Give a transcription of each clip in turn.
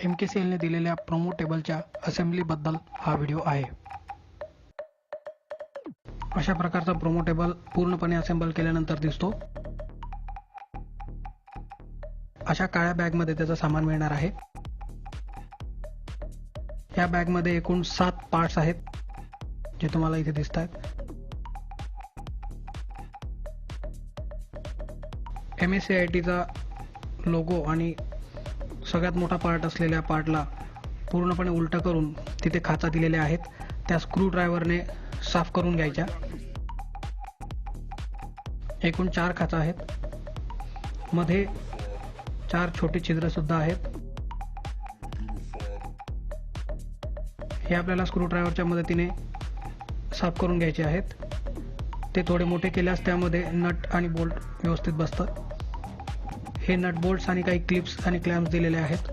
MKCL ने दिलेल्या promo टेबलच्या असेंबली बद्दल हा व्हिडिओ आहे। अशा प्रकारचा प्रोमो टेबल पूर्णपणे असेंबल केल्यानंतर दिसतो। अशा काळ्या बॅग मध्ये त्याचं सामान मिळणार आहे। या बॅग मध्ये एकूण 7 पार्ट्स आहेत जे तुम्हाला इथे दिसतात। MSCIT चा लोगो आणि सगळ्यात मोठा पार्ट असलेल्या पार्टला पूर्णपणे उलट करून तिथे खाचा दिलेले आहेत, त्या स्क्रू ड्रायव्हरने साफ करून घ्यायच्या। एकूण 4 खाचा आहेत, मध्ये 4 छोटे छिद्र सुद्धा आहेत। हे आपल्याला स्क्रू ड्रायव्हरच्या मदतीने साफ करून घ्यायचे आहेत। ते थोडे मोठे केल्यास त्यामध्ये नट आणि बोल्ट व्यवस्थित बसतात। हे नट बोल्ट्स आणि काही क्लिप्स आणि क्लॅम्प्स दिलेले आहेत।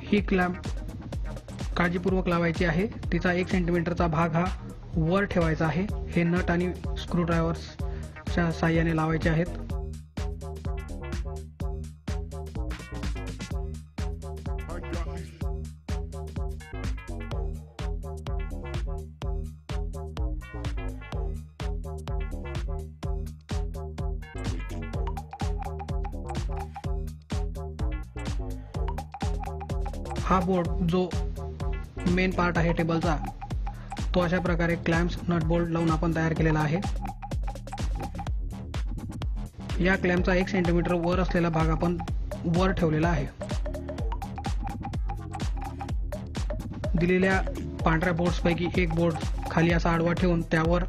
ही क्लॅम्प काळजीपूर्वक लावायची आहे। तिचा 1 सेंटीमीटरचा भाग हा वर ठेवायचा आहे। हे नट आणि स्क्रू ड्रायव्हर्सच्या साहाय्याने लावायचे आहेत। हा बोर्ड जो मेन पार्ट आहे टेबलचा, तो अशा प्रकारे क्लॅम्प्स नट बोल्ट लावून आपण तयार केलेला आहे। या क्लॅम्पचा 1 सेंटीमीटर वर असलेला भाग आपण वर ठेवलेला आहे। दिलेल्या पांढऱ्या बोर्ड्स पैकी एक बोर्ड खाली असा आडवा ठेवून त्यावर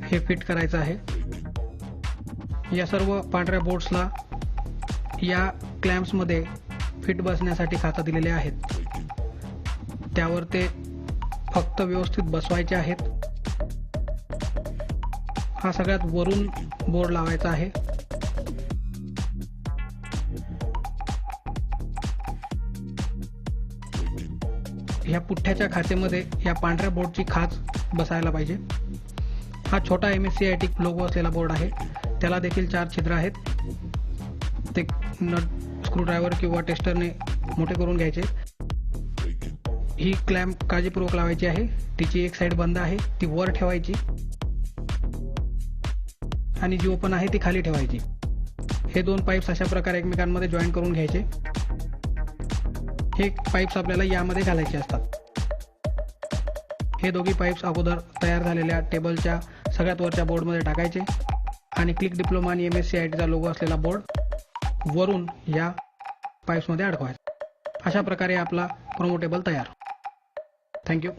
हे फिट करायचं आहे। या सर्व पांढऱ्या बोर्ड्सला या क्लॅम्प्स मध्ये फिट बसण्यासाठी खाचा दिलेले आहेत, त्यावर ते फक्त व्यवस्थित बसवायचे आहेत। हा सगळ्यात वरून बोर्ड लावायचा आहे। या पुठ्ठ्याच्या खाचेमध्ये या पांढऱ्या बोर्डची खाच बसायला पाहिजे। हा छोटा MSCIT लोगो असलेला बोर्ड आहे, त्याला देखील 4 छिद्र आहेत। ते नट स्क्रू ड्रायव्हर किंवा टेस्टरने मोठे करून घ्यायचे। ही क्लॅम्प काळजीपूर्वक लावायची आहे। तिची एक साइड बंद आहे, ती वर ठेवायची आणि जी ओपन आहे ती खाली ठेवायची। हे 2 पाईप्स अशा प्रकारे एकमेकांमध्ये जॉईन करून घ्यायचे। हे पाईप्स आपल्याला यामध्ये घालायचे असतात। हे दोघी पाईप्स अगोदर तयार झालेल्या टेबलच्या सगळ्यात वरच्या बोर्डमध्ये टाकायचे आणि क्लिक डिप्लोमा आणि MSCIT चा लोगो असलेला बोर्ड वरून या पाईप्समध्ये अडकवायचा। अशा प्रकारे आपला प्रोमो टेबल तयार। थँक्यू।